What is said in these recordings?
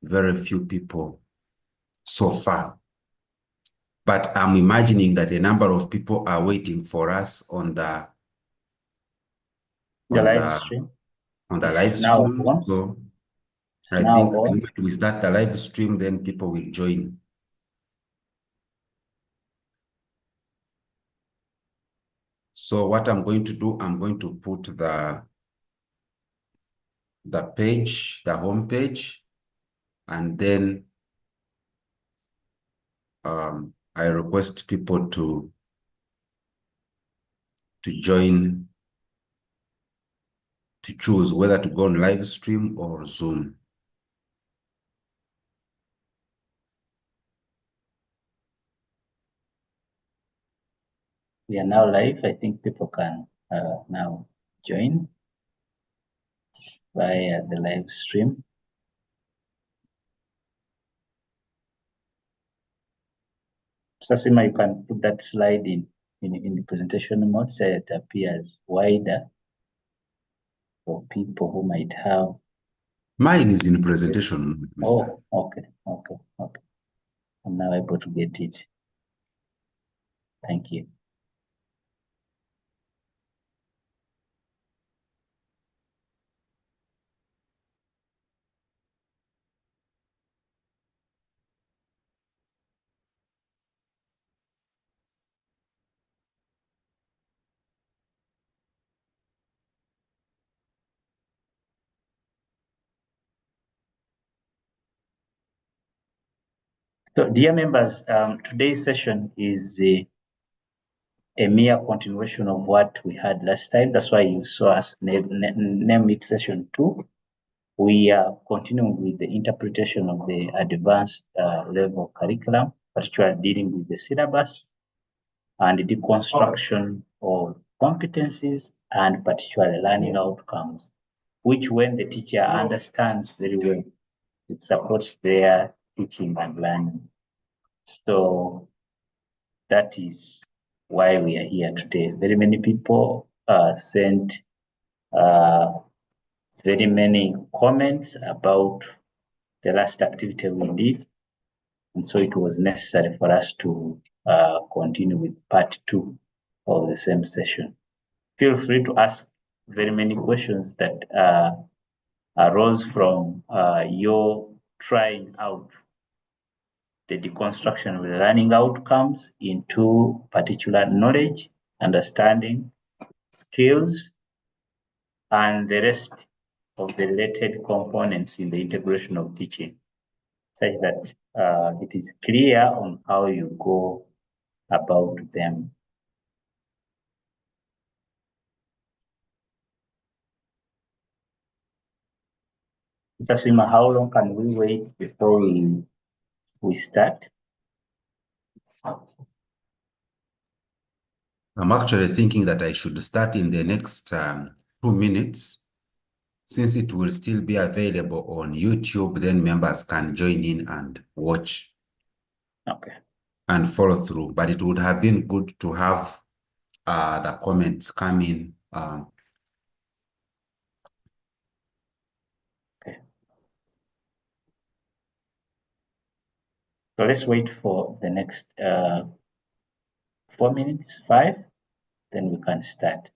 very few people so far. But I'm imagining that a number of people are waiting for us on the live stream. On the live stream. So I think the moment we start the live stream, then people will join. So what I'm going to do, I'm going to put the page, the home page, and then I request people to join, to choose whether to go on live stream or Zoom. We are now live. I think people can now join via the live stream. Sasima, you can put that slide in the presentation mode so it appears wider for people who might have. Mine is in presentation. Oh, okay. I'm now able to get it. Thank you. So, dear members, today's session is a mere continuation of what we had last time. That's why you saw us name it session 2. We are continuing with the interpretation of the advanced level curriculum, particularly dealing with the syllabus and the deconstruction of competencies and particularly learning outcomes, which when the teacher understands very well, it supports their teaching and learning. So that is why we are here today. Very many people sent very many comments about the last activity we did. And so it was necessary for us to continue with part 2 of the same session. Feel free to ask very many questions that arose from your trying out the deconstruction of the learning outcomes into particular knowledge, understanding, skills, and the rest of the related components in the integration of teaching, such that it is clear on how you go about them. Sasima, how long can we wait before we start? I'm actually thinking that I should start in the next 2 minutes, since it will still be available on YouTube. Then members can join in and watch. Okay. And follow through. But it would have been good to have the comments come in. Okay. So let's wait for the next 4 minutes, 5, then we can start.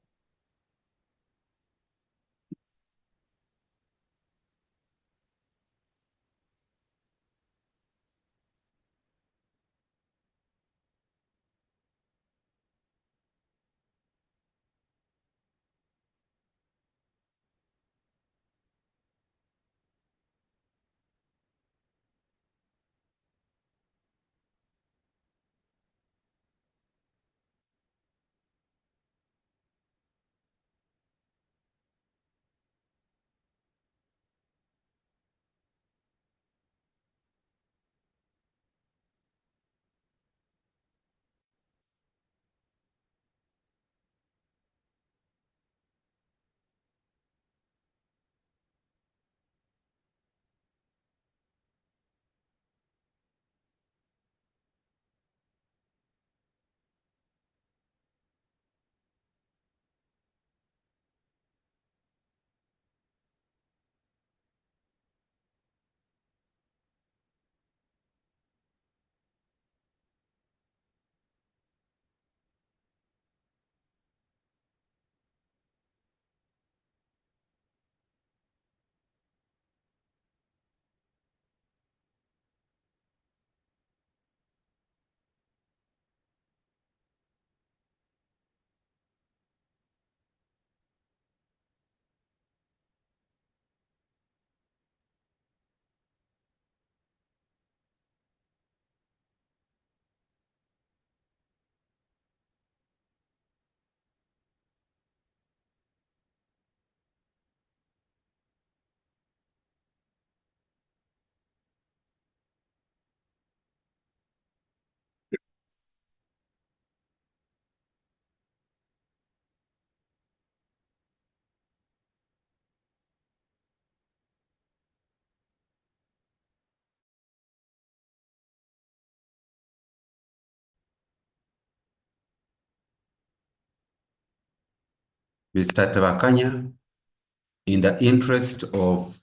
Mr. Tabakanya, in the interest of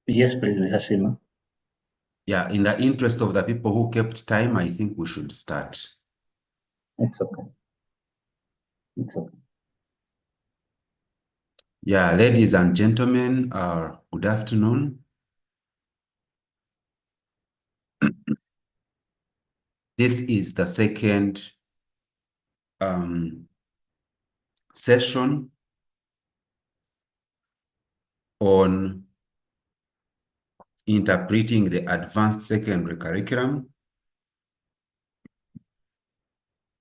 Yes, please, Mr. Sima. yeah, in the interest of the people who kept time, I think we should start. It's okay. It's okay. Yeah, ladies and gentlemen, good afternoon. This is the second session on interpreting the advanced secondary curriculum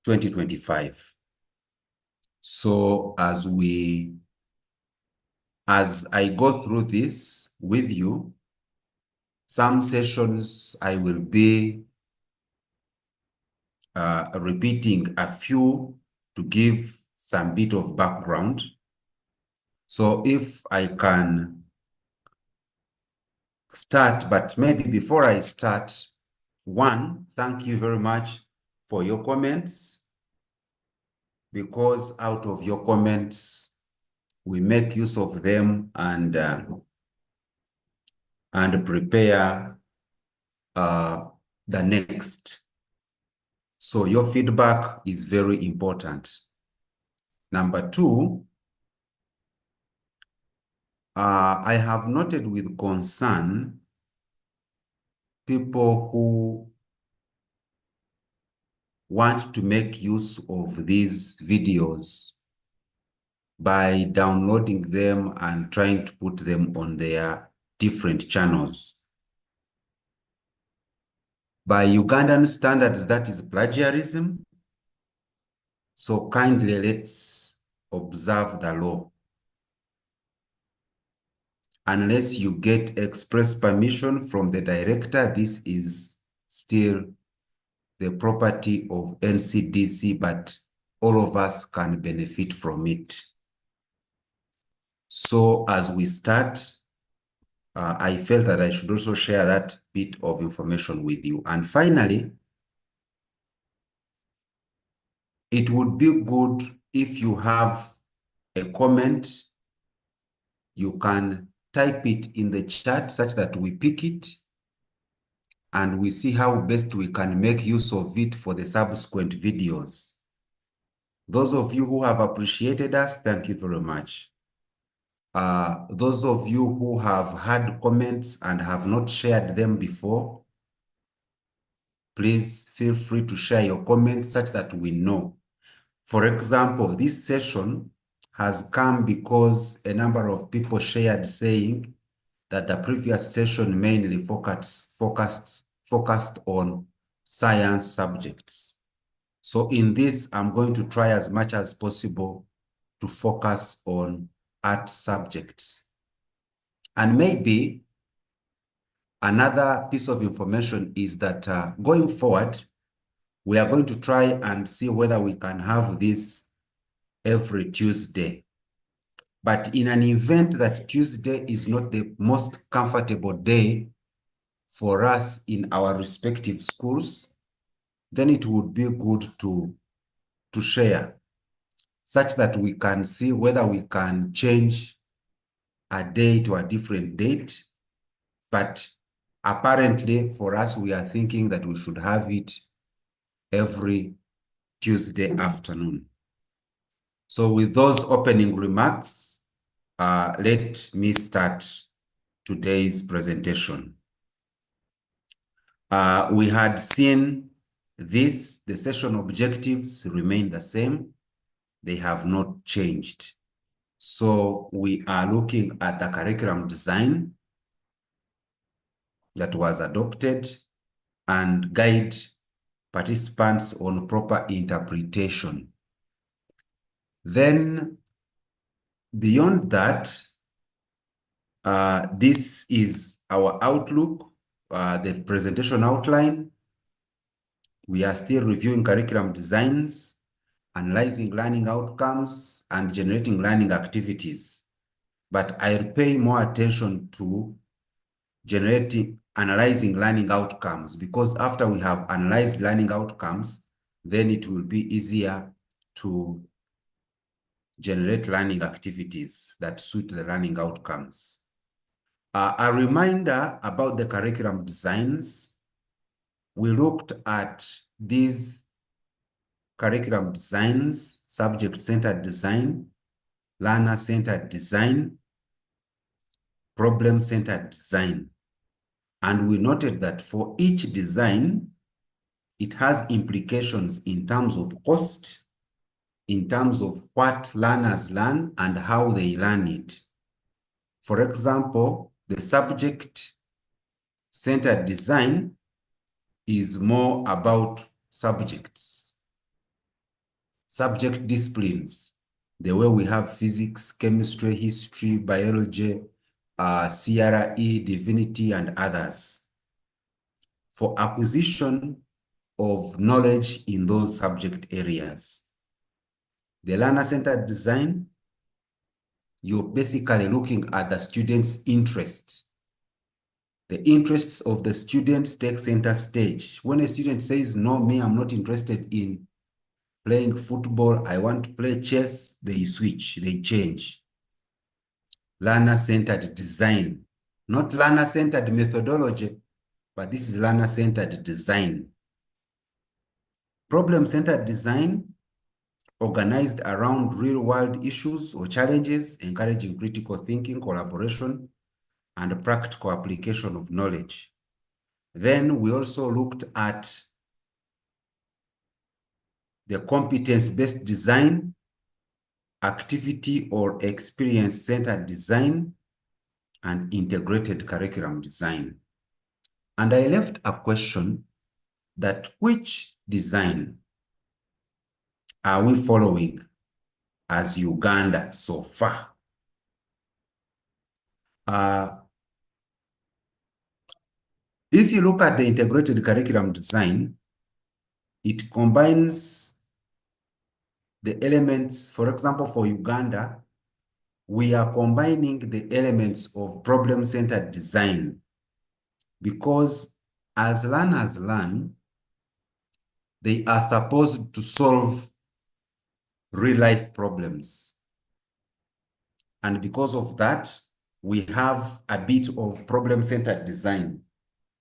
2025. So as I go through this with you, some sessions I will be repeating a few to give some bit of background. So if I can start, but maybe before I start, one, thank you very much for your comments, because out of your comments, we make use of them and prepare the next. So your feedback is very important. Number two, I have noted with concern people who want to make use of these videos by downloading them and trying to put them on their different channels. By Ugandan standards, that is plagiarism. So kindly let's observe the law. Unless you get express permission from the director, this is still the property of NCDC, but all of us can benefit from it. So as we start, I felt that I should also share that bit of information with you. And finally, it would be good if you have a comment, you can type it in the chat such that we pick it and we see how best we can make use of it for the subsequent videos. Those of you who have appreciated us, thank you very much. Those of you who have had comments and have not shared them before, please feel free to share your comments such that we know. For example, this session has come because a number of people shared saying that the previous session mainly focused on science subjects. So in this, I'm going to try as much as possible to focus on art subjects. And maybe another piece of information is that going forward, we are going to try and see whether we can have this every Tuesday. But in an event that Tuesday is not the most comfortable day for us in our respective schools, then it would be good to share such that we can see whether we can change a day to a different date. But apparently for us, we are thinking that we should have it every Tuesday afternoon. So with those opening remarks, let me start today's presentation. We had seen this, the session objectives remain the same. They have not changed. So we are looking at the curriculum design that was adopted and guide participants on proper interpretation. Then beyond that, this is our outlook, the presentation outline. We are still reviewing curriculum designs, analyzing learning outcomes, and generating learning activities. but I'll pay more attention to analyzing learning outcomes, because after we have analyzed learning outcomes, then it will be easier to generate learning activities that suit the learning outcomes. A reminder about the curriculum designs. We looked at these curriculum designs: subject-centered design, learner-centered design, problem-centered design. And we noted that for each design, it has implications in terms of cost, in terms of what learners learn and how they learn it. For example, the subject-centered design is more about subjects, subject disciplines, the way we have physics, chemistry, history, biology, CRE, divinity, and others, for acquisition of knowledge in those subject areas. The learner-centered design, you're basically looking at the student's interests. The interests of the students take center stage. When a student says, no, me, I'm not interested in playing football, I want to play chess, they switch, they change. Learner-centered design, not learner-centered methodology, but this is learner-centered design. Problem-centered design, organized around real-world issues or challenges, encouraging critical thinking, collaboration, and practical application of knowledge. Then we also looked at the competence-based design, activity or experience-centered design, and integrated curriculum design. And I left a question that which design are we following as Uganda so far? If you look at the integrated curriculum design, it combines the elements. For example, for Uganda, we are combining the elements of problem-centered design, because as learners learn, they are supposed to solve real-life problems. And because of that, we have a bit of problem-centered design.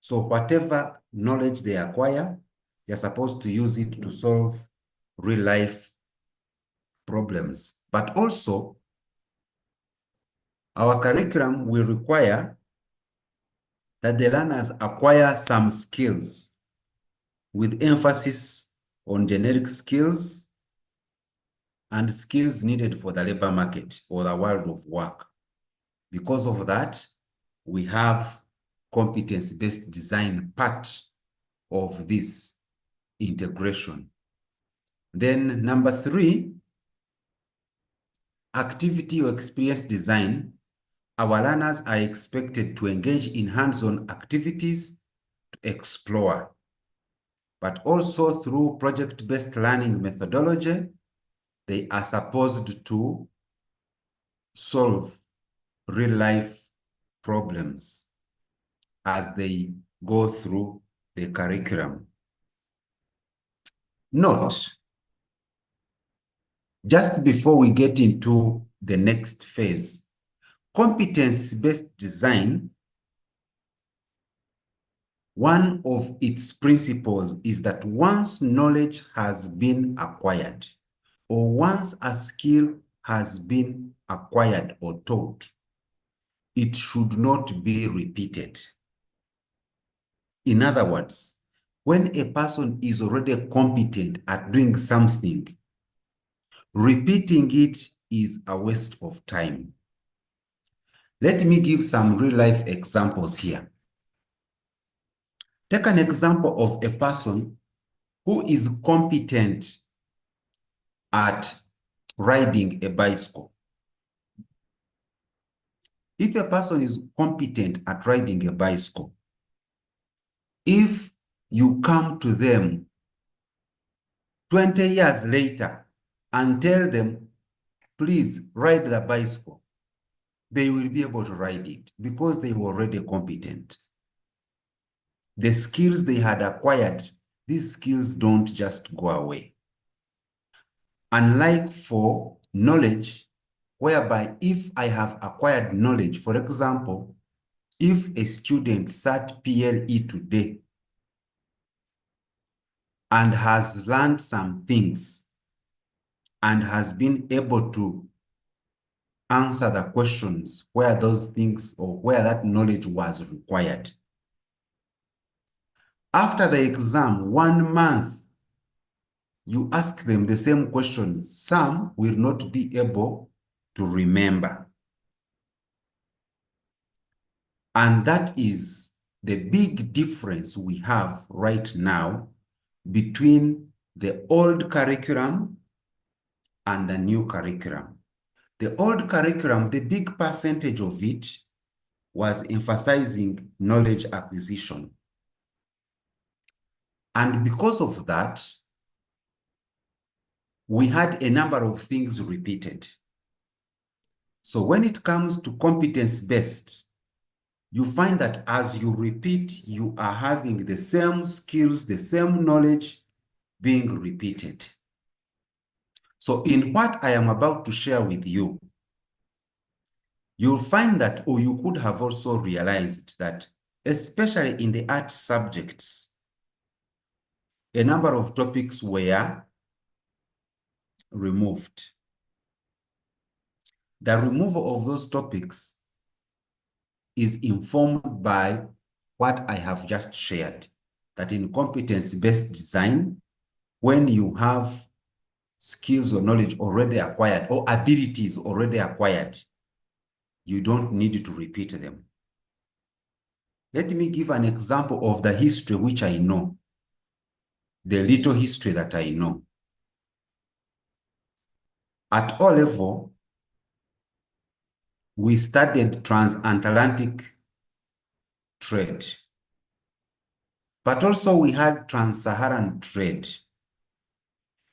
So whatever knowledge they acquire, they're supposed to use it to solve real-life problems. But also, our curriculum will require that the learners acquire some skills, with emphasis on generic skills and skills needed for the labor market or the world of work. Because of that, we have competence-based design part of this integration. Then number 3, activity or experience design. Our learners are expected to engage in hands-on activities to explore, but also through project-based learning methodology, they are supposed to solve real-life problems as they go through the curriculum. Note, just before we get into the next phase, competence-based design, one of its principles is that once knowledge has been acquired, or once a skill has been acquired or taught, it should not be repeated. In other words, when a person is already competent at doing something, repeating it is a waste of time. Let me give some real-life examples here. Take an example of a person who is competent at riding a bicycle. If a person is competent at riding a bicycle, if you come to them 20 years later and tell them, please ride the bicycle, they will be able to write it because they were already competent. The skills they had acquired, these skills don't just go away. Unlike for knowledge, whereby if I have acquired knowledge, for example, if a student sat PLE today and has learned some things and has been able to answer the questions where those things or where that knowledge was required. After the exam, 1 month, you ask them the same questions. Some will not be able to remember. And that is the big difference we have right now between the old curriculum and the new curriculum. The old curriculum, the big percentage of it was emphasizing knowledge acquisition. And because of that, we had a number of things repeated. So when it comes to competence-based, you find that as you repeat, you are having the same skills, the same knowledge being repeated. So in what I am about to share with you, you'll find that, or you could have also realized that, especially in the art subjects, a number of topics were removed. The removal of those topics is informed by what I have just shared, that in competence-based design, when you have skills or knowledge already acquired or abilities already acquired, you don't need to repeat them. Let me give an example of the history which I know, the little history that I know. At O level, we studied transatlantic trade, but also we had trans-Saharan trade.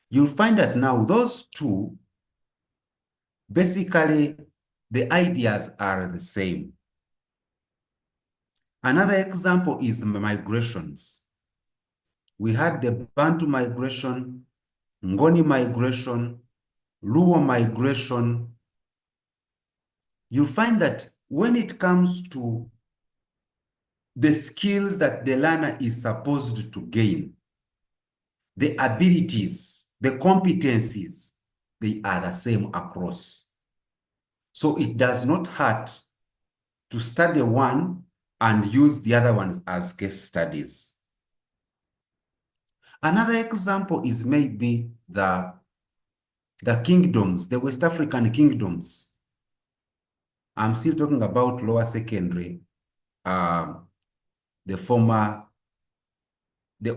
You'll find that now those two, basically, the ideas are the same. Another example is the migrations. We had the Bantu migration, Ngoni migration, Luo migration. You'll find that when it comes to the skills that the learner is supposed to gain, the abilities, the competencies, they are the same across. So it does not hurt to study one and use the other ones as case studies. Another example is maybe the kingdoms, the West African kingdoms. I'm still talking about lower secondary, the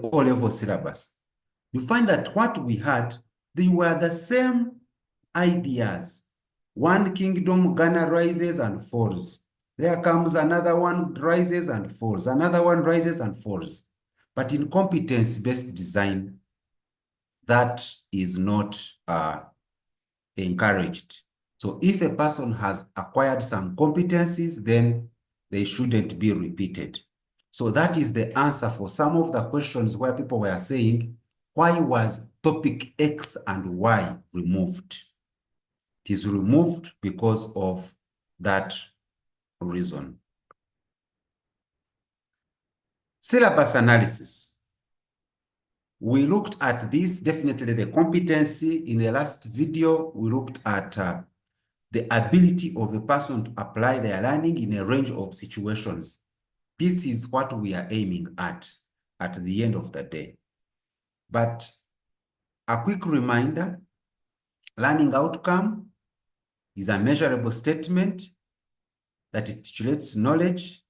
O-level syllabus. You find that what we had, they were the same ideas. One kingdom, Ghana rises and falls. There comes another one, rises and falls. Another one rises and falls. But in competence-based design, that is not encouraged. So if a person has acquired some competencies, then they shouldn't be repeated. So that is the answer for some of the questions where people were saying, why was topic X and Y removed? It is removed because of that reason. Syllabus analysis. We looked at this, definitely the competency. In the last video, we looked at the ability of a person to apply their learning in a range of situations. This is what we are aiming at the end of the day. But a quick reminder, learning outcome is a measurable statement that it titulates knowledge,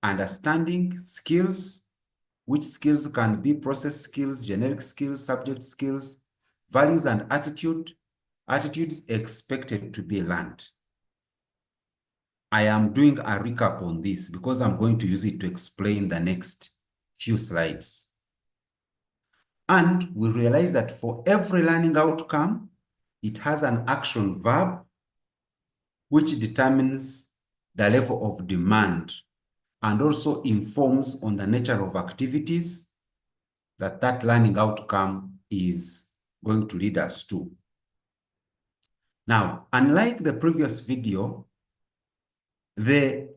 understanding, skills, which skills can be process skills, generic skills, subject skills, values and attitudes expected to be learned. I am doing a recap on this because I'm going to use it to explain the next few slides. And we realize that for every learning outcome, it has an action verb which determines the level of demand and also informs on the nature of activities that learning outcome is going to lead us to. Now, unlike the previous video, the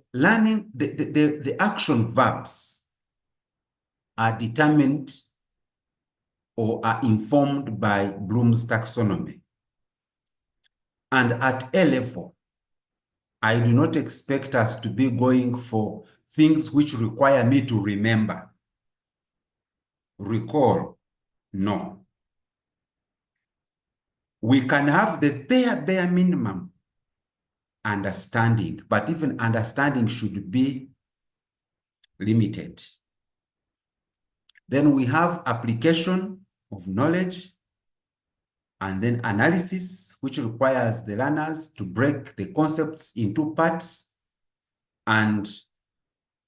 action verbs are determined or are informed by Bloom's taxonomy. And at A level, I do not expect us to be going for things which require me to remember, recall. No. We can have the bare minimum understanding, but even understanding should be limited. Then we have application of knowledge, and then analysis, which requires the learners to break the concepts into parts and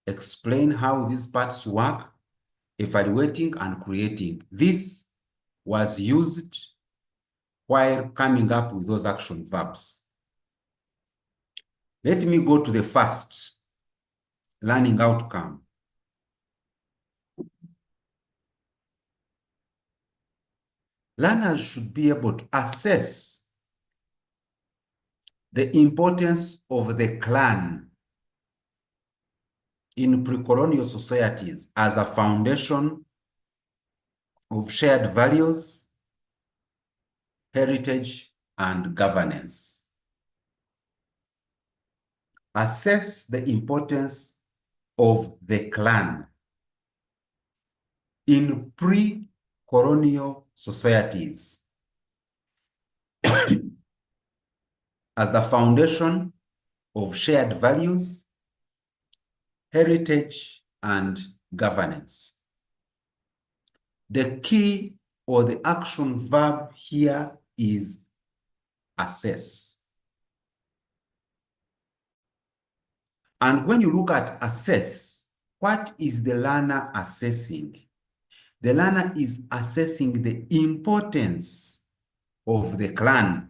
explain how these parts work, evaluating and creating. This was used while coming up with those action verbs. Let me go to the first learning outcome. Learners should be able to assess the importance of the clan in pre-colonial societies as a foundation of shared values, heritage, and governance. Assess the importance of the clan in pre-colonial societies as the foundation of shared values, heritage, and governance. The key or the action verb here is assess. And when you look at assess, what is the learner assessing? The learner is assessing the importance of the clan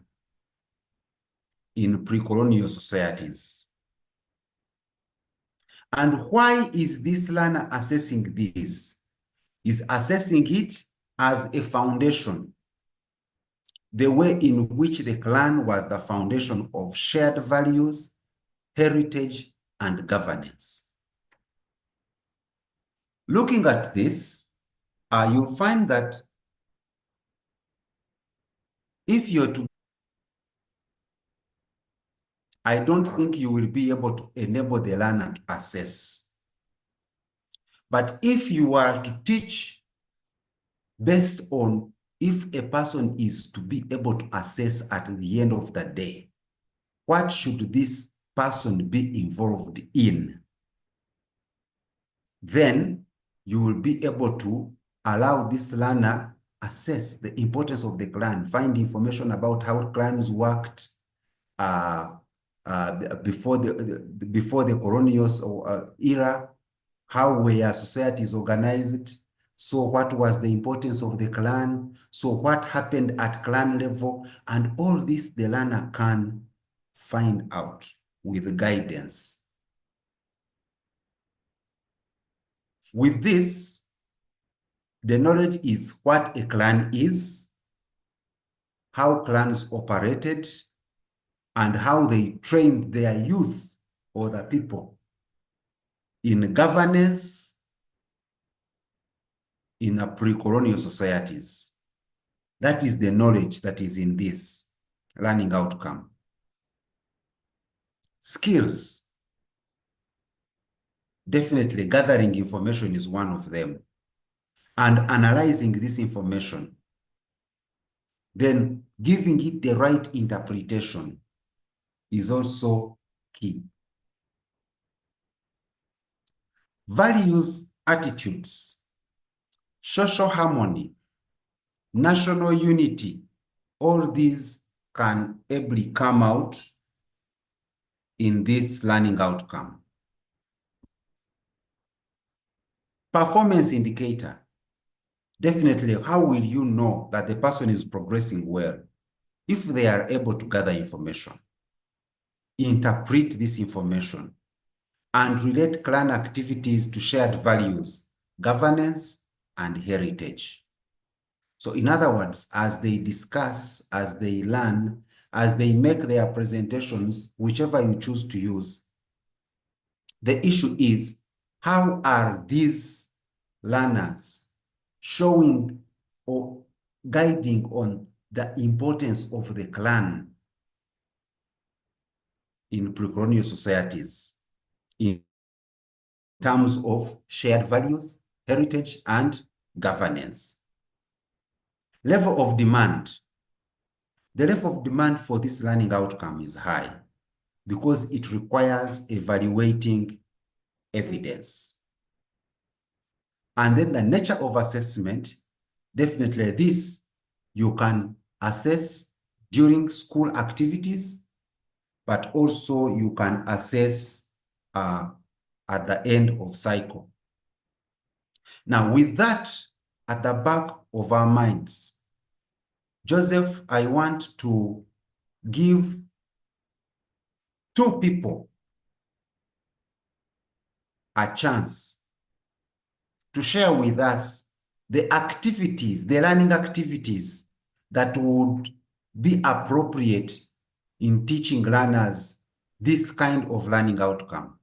in pre-colonial societies. And why is this learner assessing this? Is assessing it as a foundation, the way in which the clan was the foundation of shared values, heritage, and governance. Looking at this, you'll find that if you're to, I don't think you will be able to enable the learner to assess. But if you are to teach based on if a person is to be able to assess at the end of the day, what should this person be involved in? Then you will be able to allow this learner assess the importance of the clan, find information about how clans worked before the colonial era, how were societies organized, so what was the importance of the clan, so what happened at clan level, and all this the learner can find out with guidance. With this, the knowledge is what a clan is, how clans operated, and how they trained their youth or the people in governance in a pre-colonial societies. That is the knowledge that is in this learning outcome. Skills. Definitely gathering information is one of them. And analyzing this information, then giving it the right interpretation is also key. Values, attitudes, social harmony, national unity, all these can ably come out in this learning outcome. Performance indicator. Definitely, how will you know that the person is progressing well? If they are able to gather information, interpret this information and relate clan activities to shared values, governance, and heritage. So in other words, as they discuss, as they learn, as they make their presentations, whichever you choose to use, the issue is, how are these learners showing or guiding on the importance of the clan in pre-colonial societies in terms of shared values, heritage, and governance? Level of demand. The level of demand for this learning outcome is high because it requires evaluating evidence. And then the nature of assessment, definitely this you can assess during school activities, but also you can assess at the end of cycle. Now, with that at the back of our minds, Joseph, I want to give two people a chance to share with us the activities, the learning activities that would be appropriate in teaching learners this kind of learning outcome.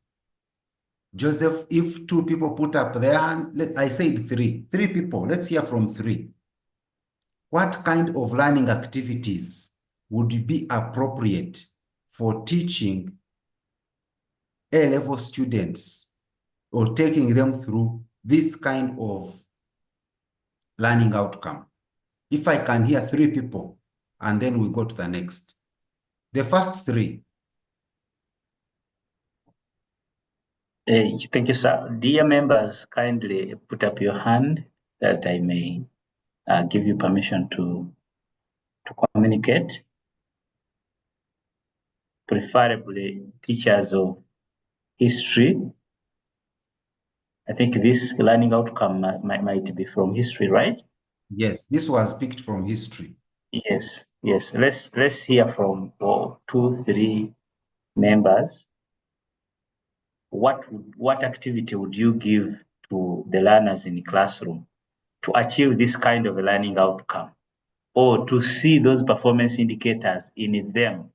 Joseph, if two people put up their hand, I said three people, let's hear from three. What kind of learning activities would be appropriate for teaching A-level students or taking them through this kind of learning outcome? If I can hear three people, and then we go to the next. The first three. Thank you, sir. Dear members, kindly put up your hand that I may give you permission to communicate. Preferably teachers of history. I think this learning outcome might be from history, right? Yes, this was picked from history. Yes. Let's hear from 2, 3 members. What activity would you give to the learners in the classroom to achieve this kind of a learning outcome, or to see those performance indicators in them?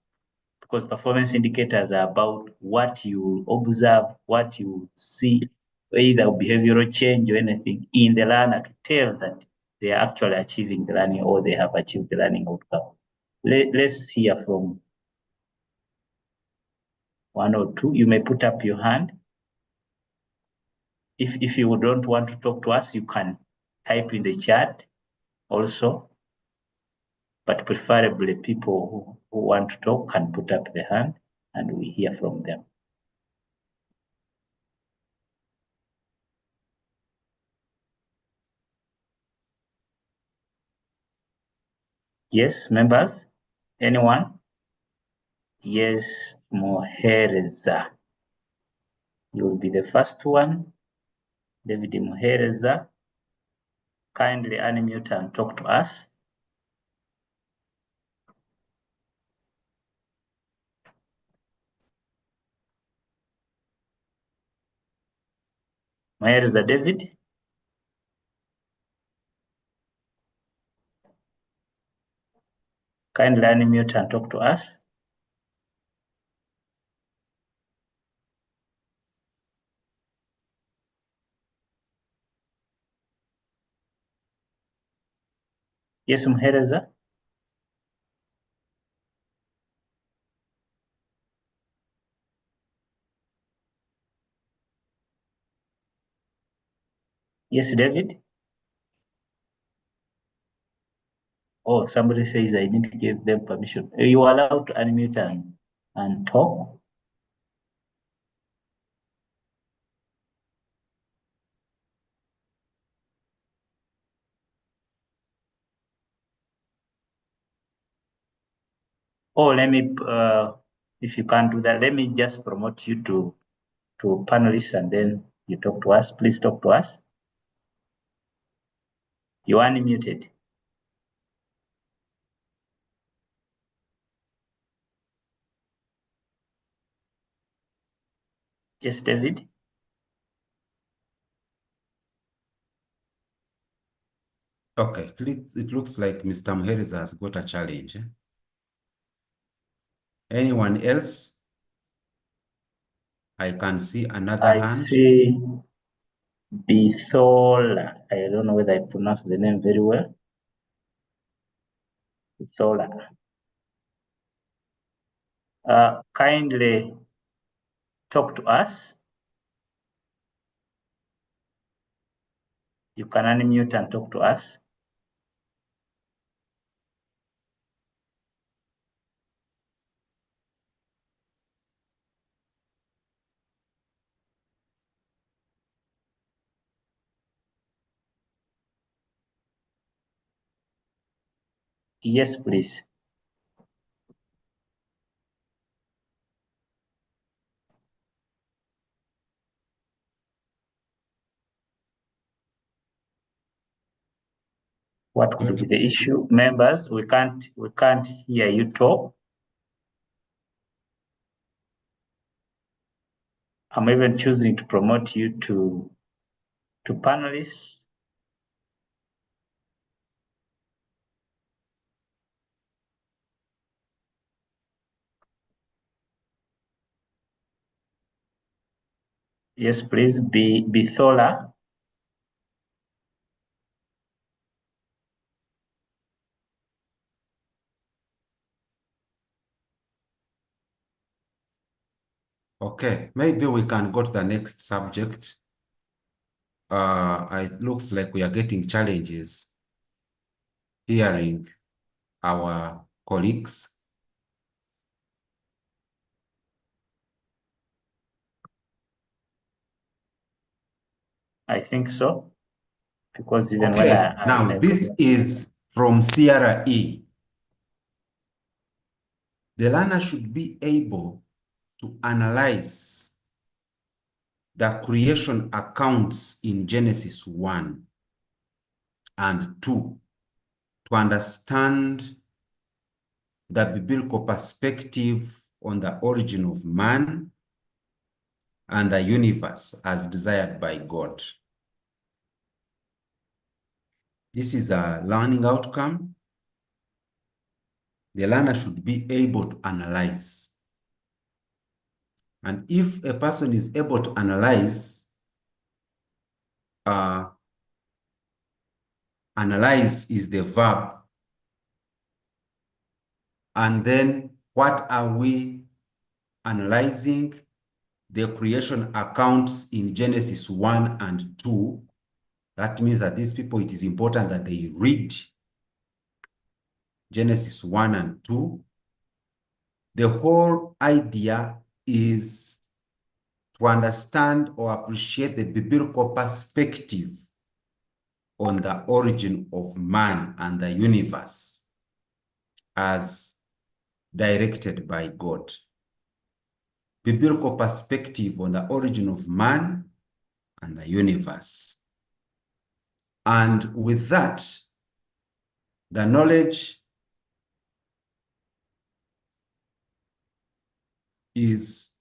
Because performance indicators are about what you observe, what you see, either behavioral change or anything in the learner to tell that they are actually achieving the learning or they have achieved the learning outcome. Let's hear from 1 or 2. You may put up your hand. If you don't want to talk to us, you can type in the chat also. But preferably people who want to talk can put up their hand and we hear from them. Yes, members? Anyone? Yes, Mohereza. You will be the first one. David Mohereza. Kindly unmute and talk to us. Mohereza David. Kindly unmute and talk to us. Yes, Mohereza. Yes, David. Oh, somebody says I didn't give them permission. You are allowed to unmute and talk. Oh, let me, if you can't do that, let me just promote you to panelists and then you talk to us. Please talk to us. You are unmuted. Yes, David? Okay, it looks like Mr. Muheriza has got a challenge. Anyone else? I can see another I hand. see Bithola. I don't know whether I pronounced the name very well. Bithola. Kindly talk to us. You can unmute and talk to us. Yes, please. What could be the issue? Members, we can't hear you talk. I'm even choosing to promote you to panelists. Yes, please, Bithola. Okay, maybe we can go to the next subject. It looks like we are getting challenges hearing our colleagues. I think so, because even Okay, when I now this is from CRE. The learner should be able to analyze the creation accounts in Genesis 1 and 2 to understand the biblical perspective on the origin of man and the universe as desired by God. This is a learning outcome. The learner should be able to analyze. And if a person is able to analyze, analyze is the verb. And then what are we analyzing? The creation accounts in Genesis 1 and 2. That means that these people, it is important that they read Genesis 1 and 2. The whole idea is to understand or appreciate the biblical perspective on the origin of man and the universe as directed by God. Biblical perspective on the origin of man and the universe. And with that, the knowledge is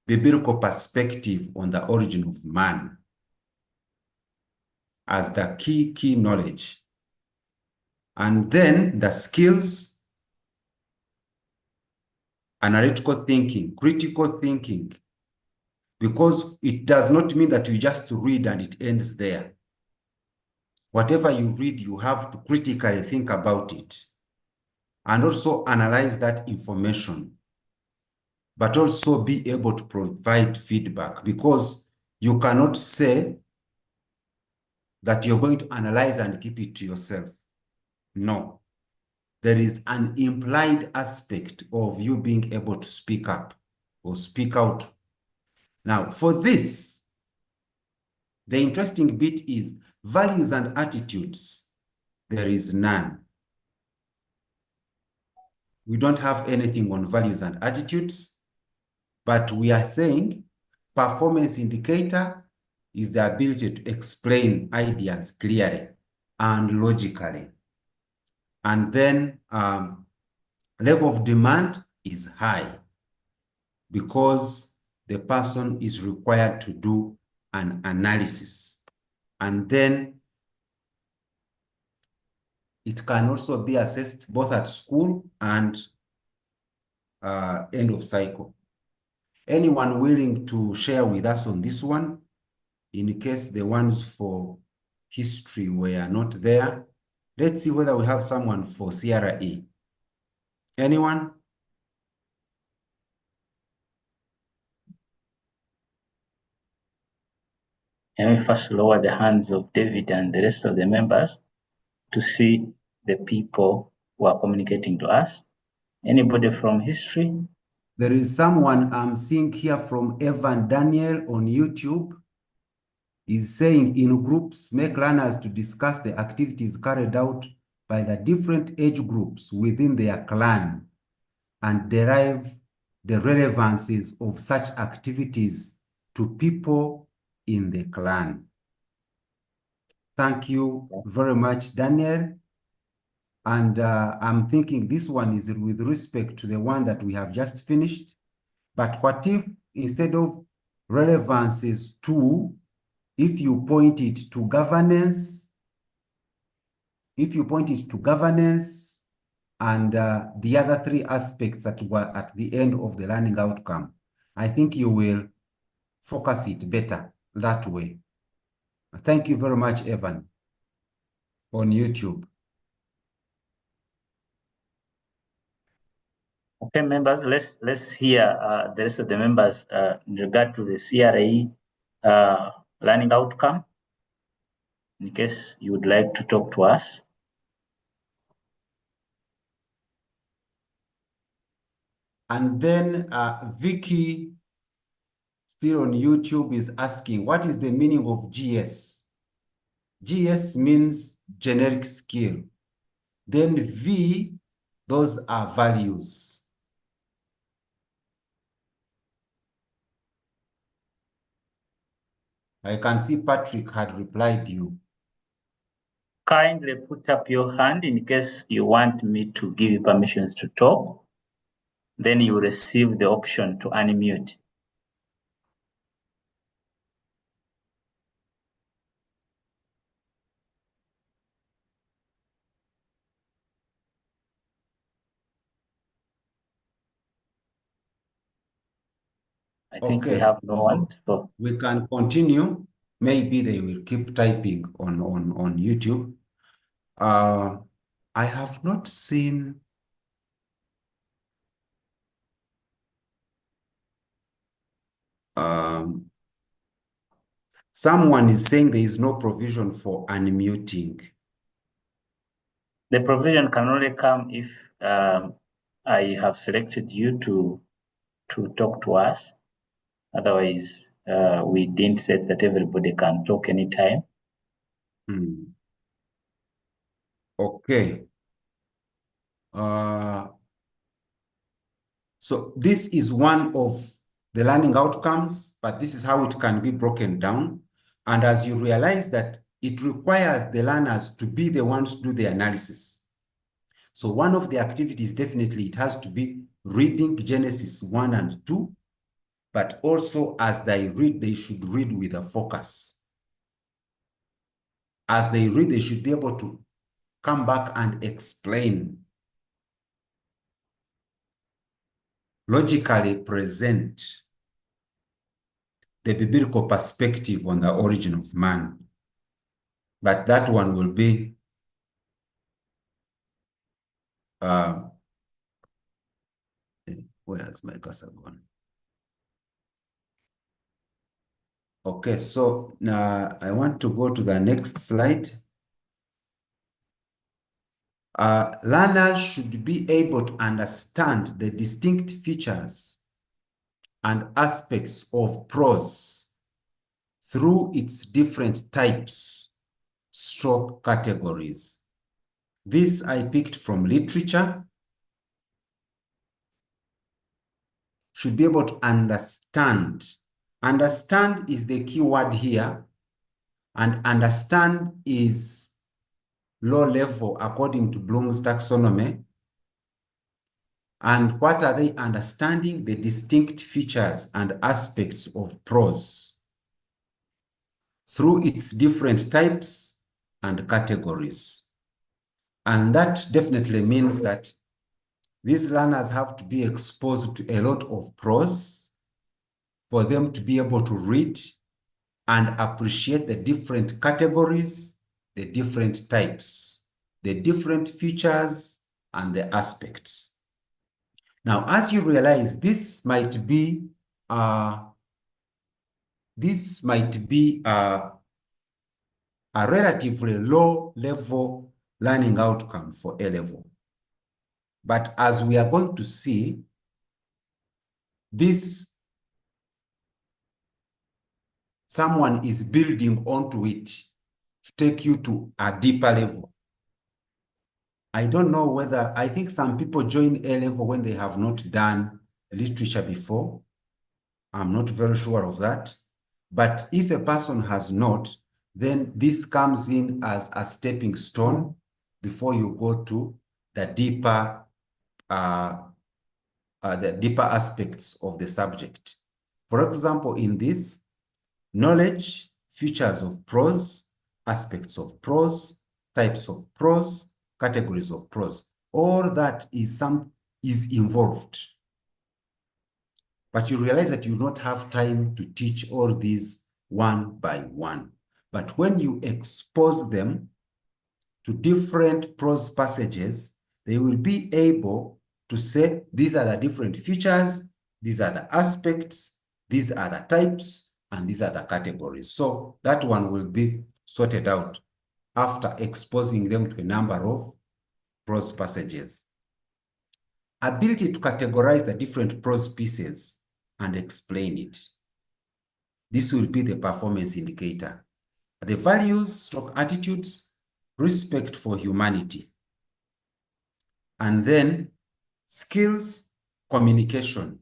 biblical perspective on the origin of man as the key knowledge. And then the skills, analytical thinking, critical thinking, because it does not mean that you just read and it ends there. Whatever you read, you have to critically think about it and also analyze that information, but also be able to provide feedback, because you cannot say that you're going to analyze and keep it to yourself. No. There is an implied aspect of you being able to speak up or speak out. Now, for this, the interesting bit is values and attitudes. There is none. We don't have anything on values and attitudes, but we are saying performance indicator is the ability to explain ideas clearly and logically. And then level of demand is high because the person is required to do an analysis. And then it can also be assessed both at school and end of cycle. Anyone willing to share with us on this one? In case the ones for history were not there. Let's see whether we have someone for CRE. Anyone? Let me first lower the hands of David and the rest of the members to see the people who are communicating to us. Anybody from history? There is someone I'm seeing here from Evan Daniel on YouTube. He's saying in groups, make learners to discuss the activities carried out by the different age groups within their clan and derive the relevancies of such activities to people in the clan. Thank you very much, Daniel. And I'm thinking this one is with respect to the one that we have just finished. But what if instead of relevancies to, if you point it to governance, and the other three aspects that were at the end of the learning outcome, I think you will focus it better that way. Thank you very much, Evan, on YouTube. Okay, members, let's hear the rest of the members in regard to the CRE learning outcome. In case you would like to talk to us. And then Vicky, still on YouTube, is asking, what is the meaning of GS? GS means generic skill. Then V, those are values. I can see Patrick had replied you. Kindly put up your hand in case you want me to give you permissions to talk. Then you receive the option to unmute. I think we have no one. So we can continue. Maybe they will keep typing on YouTube. I have not seen someone is saying there is no provision for unmuting. the provision can only come if I have selected you to talk to us. Otherwise, we didn't say that everybody can talk anytime. Okay. So this is one of the learning outcomes, but this is how it can be broken down. And as you realize that it requires the learners to be the ones to do the analysis. So one of the activities, definitely, it has to be reading Genesis 1 and 2, but also as they read, they should read with a focus. As they read, they should be able to come back and explain, logically present the biblical perspective on the origin of man. But that one will be where has my cursor gone? Okay, so now I want to go to the next slide. Learners should be able to understand the distinct features and aspects of prose through its different types, stroke categories. This I picked from literature. Should be able to understand. Understand is the key word here, and understand is low level according to Bloom's taxonomy. And what are they understanding? The distinct features and aspects of prose through its different types and categories. And that definitely means that these learners have to be exposed to a lot of prose for them to be able to read and appreciate the different categories, the different types, the different features, and the aspects. Now, as you realize, this might be a relatively low-level learning outcome for A-level. But as we are going to see, this someone is building onto it to take you to a deeper level. I don't know whether, I think some people join A-level when they have not done literature before. I'm not very sure of that. But if a person has not, then this comes in as a stepping stone before you go to the deeper aspects of the subject. For example, in this, knowledge, features of prose, aspects of prose, types of prose, categories of prose, all that is involved. But you realize that you don't have time to teach all these one by one. But when you expose them to different prose passages, they will be able to say, these are the different features, these are the aspects, these are the types, and these are the categories. So that one will be sorted out after exposing them to a number of prose passages. Ability to categorize the different prose pieces and explain it. This will be the performance indicator. The values, attitudes, respect for humanity. And then skills, communication,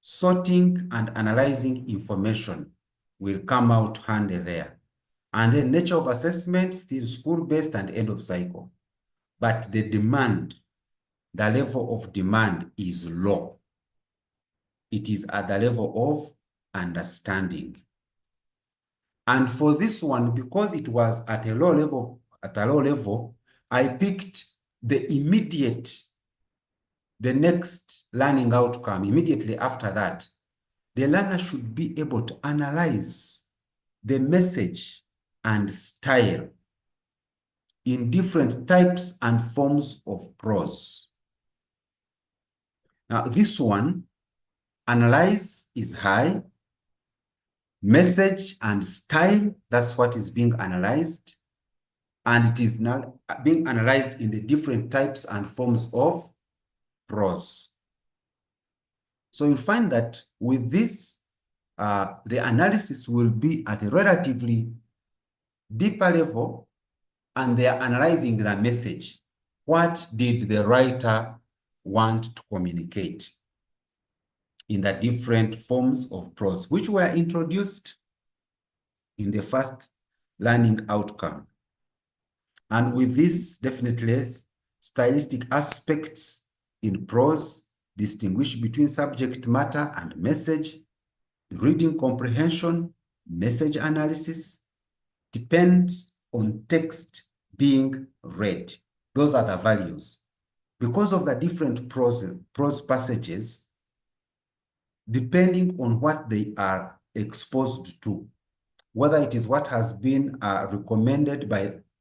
sorting and analyzing information will come out handy there. And then nature of assessment, still school-based and end of cycle. But the demand, the level of demand is low. It is at the level of understanding. And for this one, because it was at a low level, I picked the next learning outcome. Immediately after that, the learner should be able to analyze the message and style in different types and forms of prose. Now, this one, analyze is high. Message and style, that's what is being analyzed. And it is now being analyzed in the different types and forms of prose. So you find that with this, the analysis will be at a relatively deeper level, and they are analyzing the message. What did the writer want to communicate in the different forms of prose, which were introduced in the first learning outcome? And with this, definitely, stylistic aspects in prose distinguish between subject matter and message, reading comprehension, message analysis, depends on text being read. Those are the values. Because of the different prose passages, depending on what they are exposed to, whether it is what has been recommended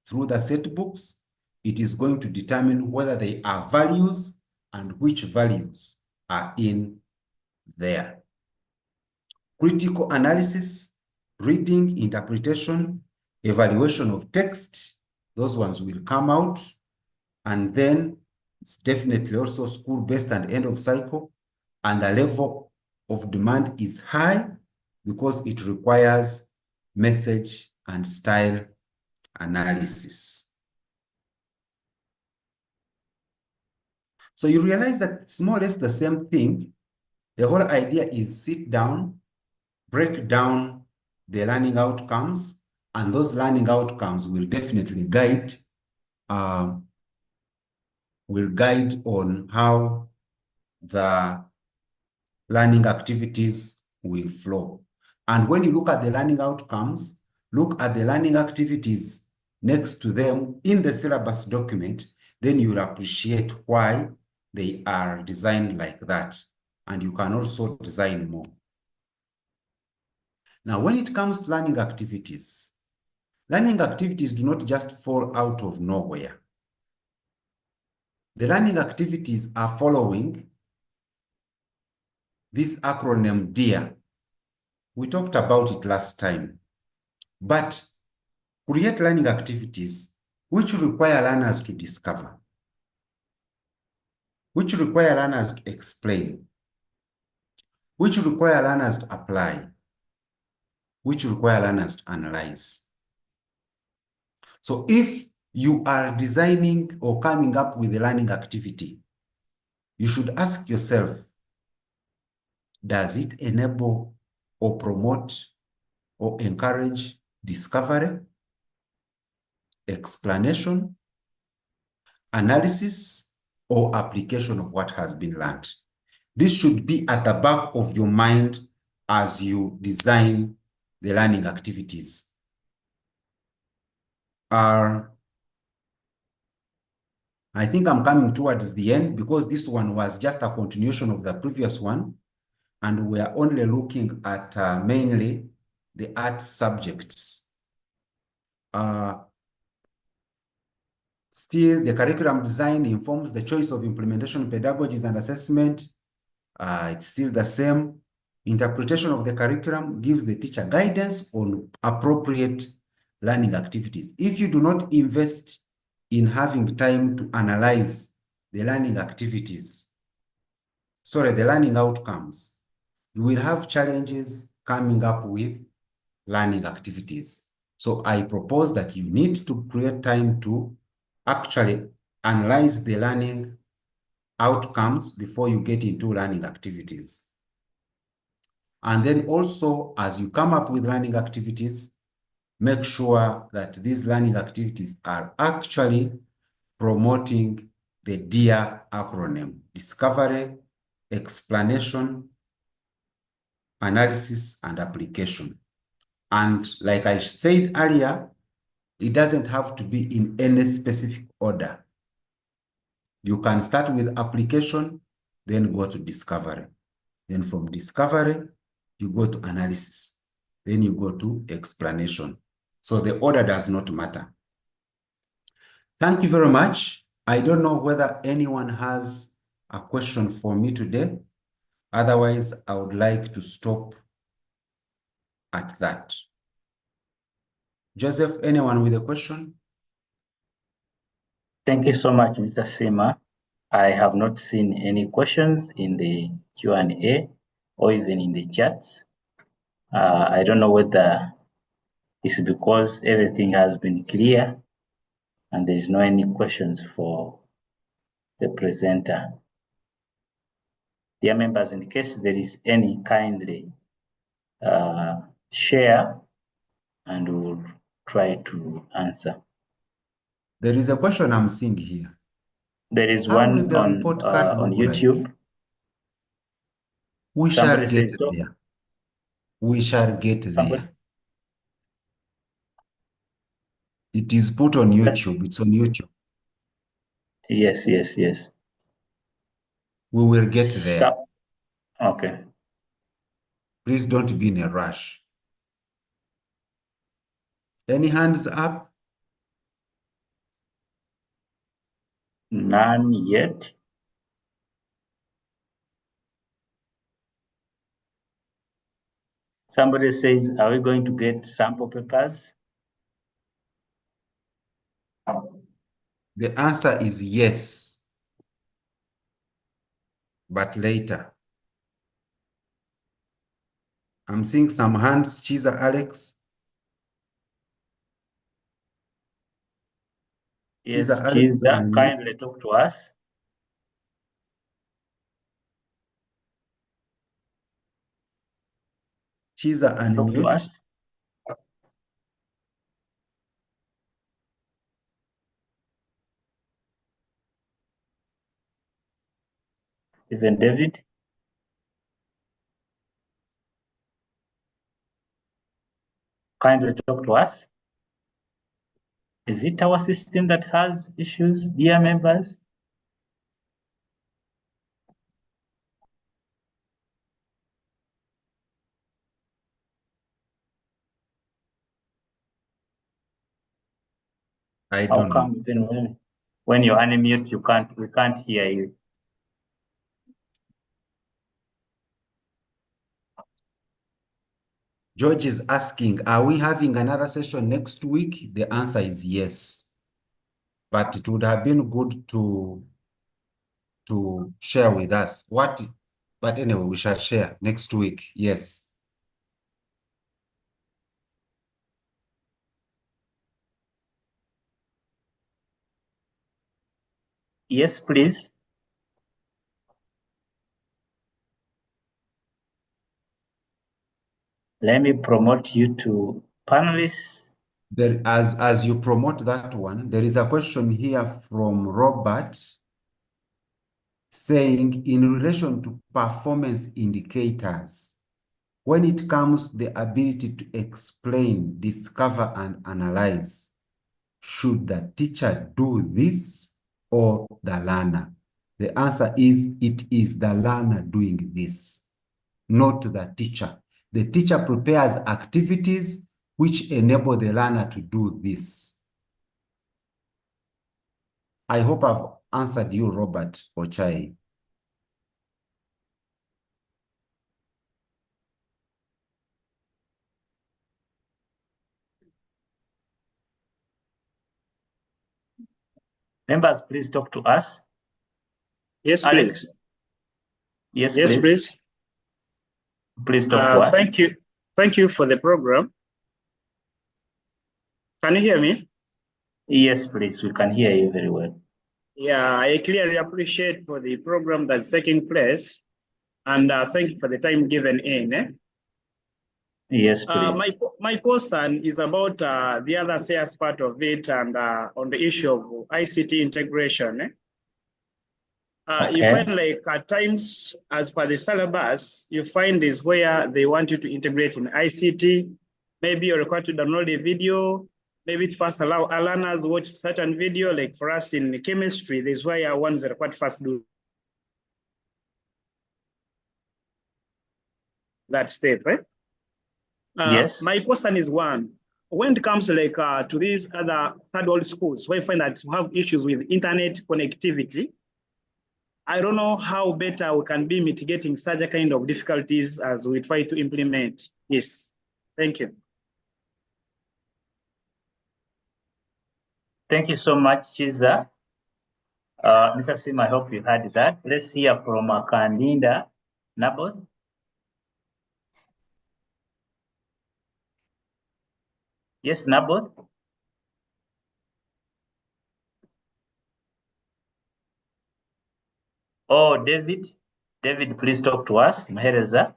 through the set books, it is going to determine whether they are values and which values are in there. Critical analysis, reading, interpretation, evaluation of text, those ones will come out. And then it's definitely also school-based and end of cycle. And the level of demand is high because it requires message and style analysis. So you realize that it's more or less the same thing. The whole idea is sit down, break down the learning outcomes, and those learning outcomes will definitely guide on how the learning activities will flow. And when you look at the learning outcomes, look at the learning activities next to them in the syllabus document, then you'll appreciate why they are designed like that. And you can also design more. Now, when it comes to learning activities do not just fall out of nowhere. The learning activities are following this acronym DEAR. We talked about it last time, but create learning activities which require learners to discover, which require learners to explain, which require learners to apply, which require learners to analyze. So if you are designing or coming up with a learning activity, you should ask yourself, does it enable or promote or encourage discovery, explanation, analysis, or application of what has been learned? This should be at the back of your mind as you design the learning activities. I think I'm coming towards the end because this one was just a continuation of the previous one, and we are only looking at mainly the art subjects. Still, the curriculum design informs the choice of implementation pedagogies and assessment. It's still the same. Interpretation of the curriculum gives the teacher guidance on appropriate learning activities. If you do not invest in having time to analyze the learning activities, the learning outcomes, you will have challenges coming up with learning activities. So I propose that you need to create time to actually analyze the learning outcomes before you get into learning activities. And then also, as you come up with learning activities, make sure that these learning activities are actually promoting the DEAR acronym: discovery, explanation, analysis, and application. And like I said earlier, it doesn't have to be in any specific order. You can start with application, then go to discovery. Then from discovery, you go to analysis. Then you go to explanation. So the order does not matter. Thank you very much. I don't know whether anyone has a question for me today. Otherwise, I would like to stop at that. Joseph, anyone with a question? Thank you so much, Mr. Sima. I have not seen any questions in the Q&A or even in the chats. I don't know whether it's because everything has been clear and there's no any questions for the presenter. Dear members, in case there is any, kindly share and we'll try to answer. There is a question I'm seeing here. There is How will one the report card on look YouTube. like? We shall Somebody get says, there. We shall get there. It is put on YouTube. It's on YouTube. Yes, yes, yes. We will get there. Okay. Please don't be in a rush. Any hands up? None yet. Somebody says, are we going to get sample papers? The answer is yes, but later. I'm seeing some hands. Chiza Alex. Yes, Alex, Chiza, kindly talk to us. Chiza, Talk to unmute. us. Even David? Kindly talk to us. Is it our system that has issues, dear members? I How don't know. come even when you unmute, we can't hear you? George is asking, are we having another session next week? The answer is yes. But it would have been good to share with us what, but anyway, we shall share next week. Yes. Yes, please. Let me promote you to panelists. There, as you promote that one, there is a question here from Robert saying, in relation to performance indicators, when it comes to the ability to explain, discover, and analyze, should the teacher do this or the learner? The answer is, it is the learner doing this, not the teacher. The teacher prepares activities which enable the learner to do this. I hope I've answered you, Robert Ochai. Members, please talk to us. Yes, Alex? please. Yes, Yes, please. please. Please talk to us. Thank you. Thank you for the program. Can you hear me? Yes, please. We can hear you very well. Yeah, I clearly appreciate for the program that's taking place, and thank you for the time given in. Yes, please. My question is about the other sales part of it and on the issue of ICT integration. You find like at times, as per the syllabus, you find is where they want you to integrate in ICT. Maybe you're required to download a video. Maybe it first allow learners to watch certain video. Like for us in chemistry, there's where ones are required first do that step, right? Yes. My question is one. When it comes like to these other third world schools, where you find that you have issues with internet connectivity, I don't know how better we can be mitigating such a kind of difficulties as we try to implement this. Thank you. Thank you so much, Chiza. Mr. Sim, I hope you heard that. Let's hear from Kandinda Naboth. Yes, Naboth. Oh, David. David, please talk to us. Mhereza.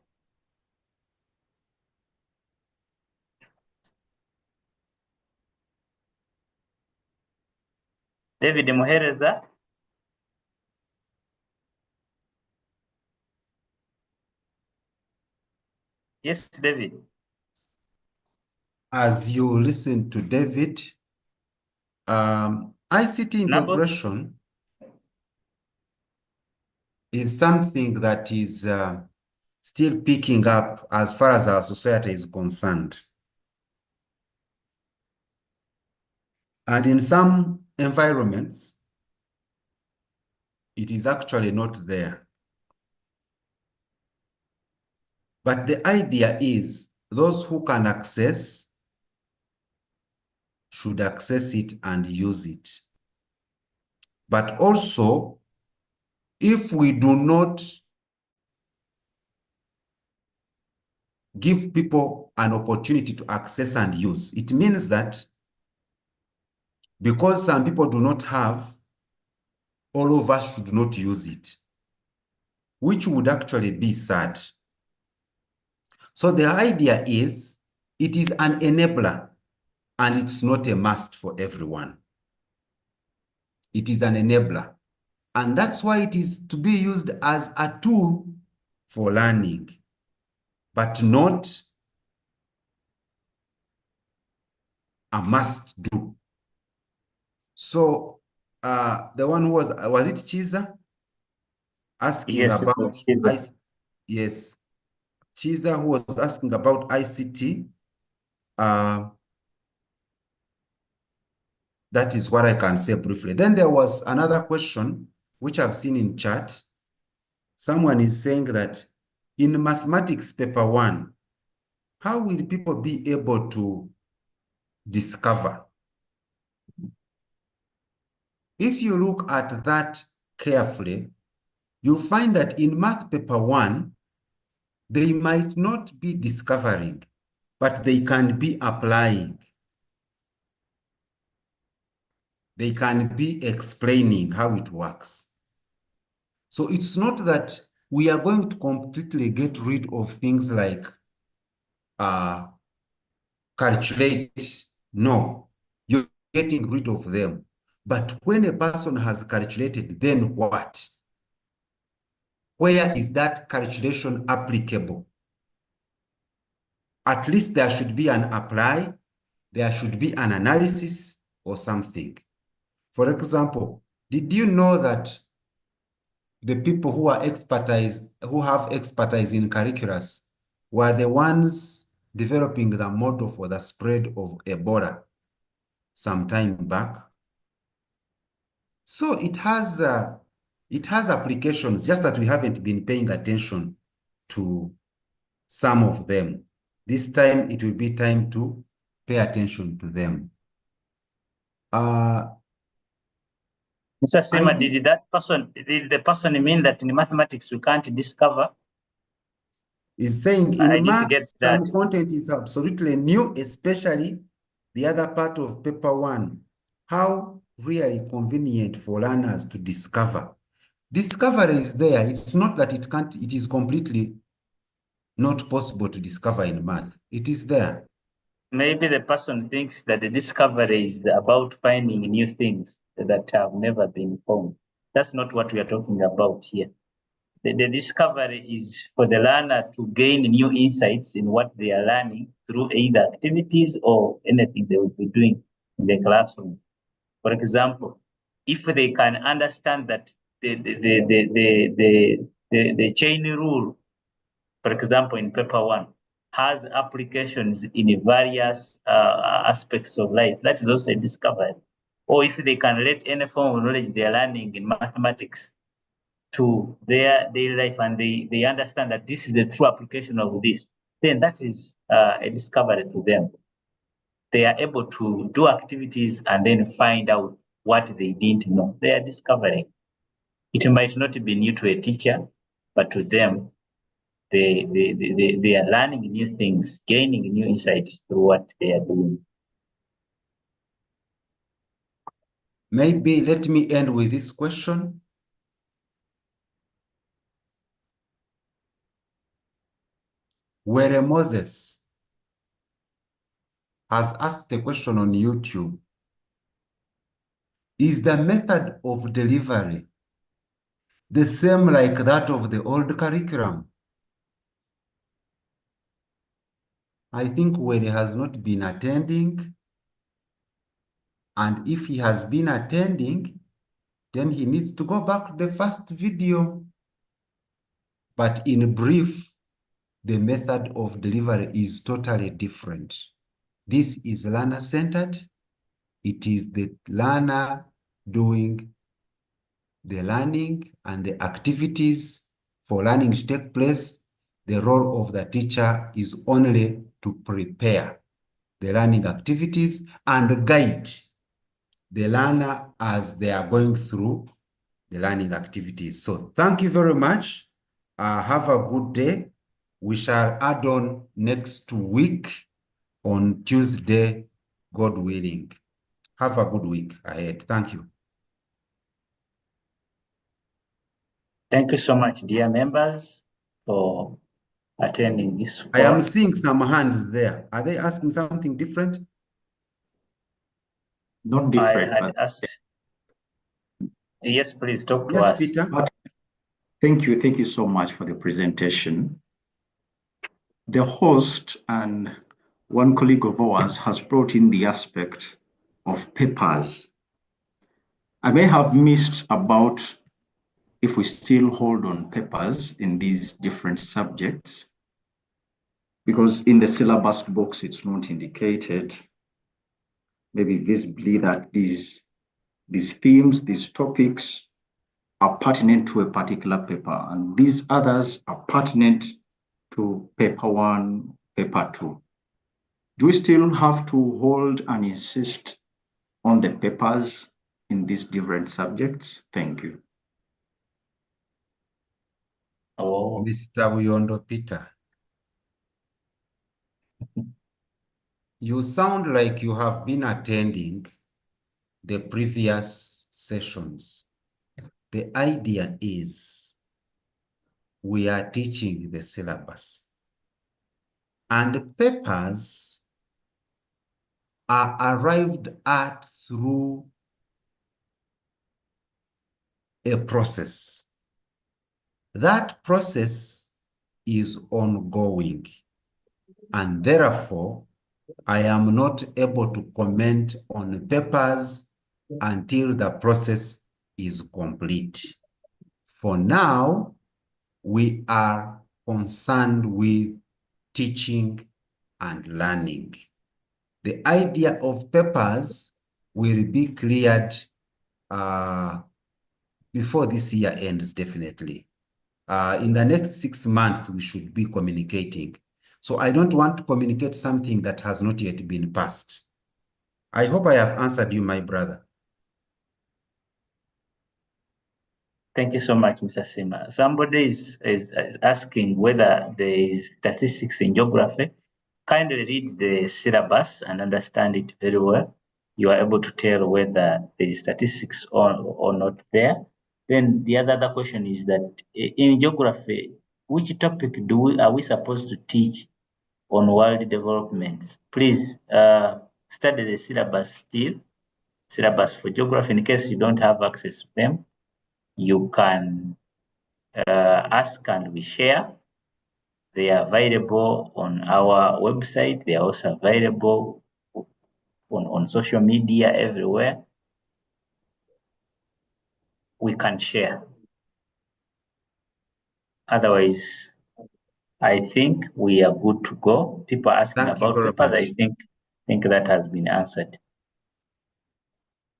David Muhereza. Yes, David. As you listen to David, ICT integration is something that is still picking up as far as our society is concerned. And in some environments, it is actually not there. But the idea is those who can access should access it and use it. But also, if we do not give people an opportunity to access and use, it means that because some people do not have, all of us should not use it, which would actually be sad. So the idea is it is an enabler and it's not a must for everyone. It is an enabler. And that's why it is to be used as a tool for learning, but not a must do. So the one who was it Chiza? Asking Yes, it about was Chiza. yes, Chiza, who was asking about ICT. That is what I can say briefly. Then there was another question which I've seen in chat. Someone is saying that in mathematics paper 1, how will people be able to discover? If you look at that carefully, you'll find that in math paper 1, they might not be discovering, but they can be applying. They can be explaining how it works. So it's not that we are going to completely get rid of things like calculate. No, you're getting rid of them. But when a person has calculated, then what? Where is that calculation applicable? At least there should be an apply, there should be an analysis or something. For example, did you know that the people who have expertise in calculus were the ones developing the model for the spread of Ebola some time back? So it has applications, just that we haven't been paying attention to some of them. This time it will be time to pay attention to them. Mr. Sima, did the person mean that in mathematics we can't discover? Is saying I in didn't math, get some that. content is absolutely new, especially the other part of paper 1. How really convenient for learners to discover. Discovery is there. It's not that it is completely not possible to discover in math. It is there. Maybe the person thinks that the discovery is about finding new things that have never been found. That's not what we are talking about here. The discovery is for the learner to gain new insights in what they are learning through either activities or anything they will be doing in the classroom. For example, if they can understand that the chain rule, for example, in paper 1, has applications in various aspects of life, that is also a discovery. Or if they can relate any form of knowledge they are learning in mathematics to their daily life and they understand that this is the true application of this, then that is a discovery to them. They are able to do activities and then find out what they didn't know. They are discovering. It might not be new to a teacher, but to them, they are learning new things, gaining new insights through what they are doing. Maybe let me end with this question. Where Moses has asked a question on YouTube. Is the method of delivery the same like that of the old curriculum? I think when he has not been attending, and if he has been attending, then he needs to go back to the first video. But in brief, the method of delivery is totally different. This is learner-centered. It is the learner doing the learning and the activities for learning to take place. The role of the teacher is only to prepare the learning activities and guide the learner as they are going through the learning activities. So thank you very much. Have a good day. We shall add on next week on Tuesday, God willing. Have a good week ahead. Thank you. Thank you so much, dear members, for attending this I am course. seeing some hands there. Are they asking something different? Not different. I had asked. Yes, please talk to Yes, us. Peter. Thank you so much for the presentation. The host and one colleague of ours has brought in the aspect of papers. I may have missed about if we still hold on papers in these different subjects, because in the syllabus box, it's not indicated, maybe visibly, that these themes, these topics are pertinent to a particular paper, and these others are pertinent to paper 1, paper 2. Do we still have to hold and insist on the papers in these different subjects? Thank you. Oh, Mr. Uyondo Peter. You sound like you have been attending the previous sessions. The idea is we are teaching the syllabus, and papers are arrived at through a process. That process is ongoing, and therefore I am not able to comment on papers until the process is complete. For now, we are concerned with teaching and learning. The idea of papers will be cleared before this year ends, definitely. In the next 6 months, we should be communicating. So I don't want to communicate something that has not yet been passed. I hope I have answered you, my brother. thank you so much, Mr. Sima. Somebody is asking whether there is statistics in geography. Kindly read the syllabus and understand it very well. You are able to tell whether there is statistics or not there. Then the other question is that in geography, which topic are we supposed to teach on world development? Please study the syllabus still, syllabus for geography. In case you don't have access to them, you can ask and we share. They are available on our website. They are also available on social media everywhere. We can share. Otherwise, I think we are good to go. People are asking Thank you about very papers. much. I think that has been answered.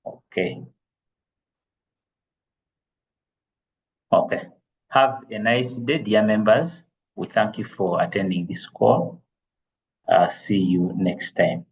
Okay. Okay. Have a nice day, dear members. We thank you for attending this call. See you next time.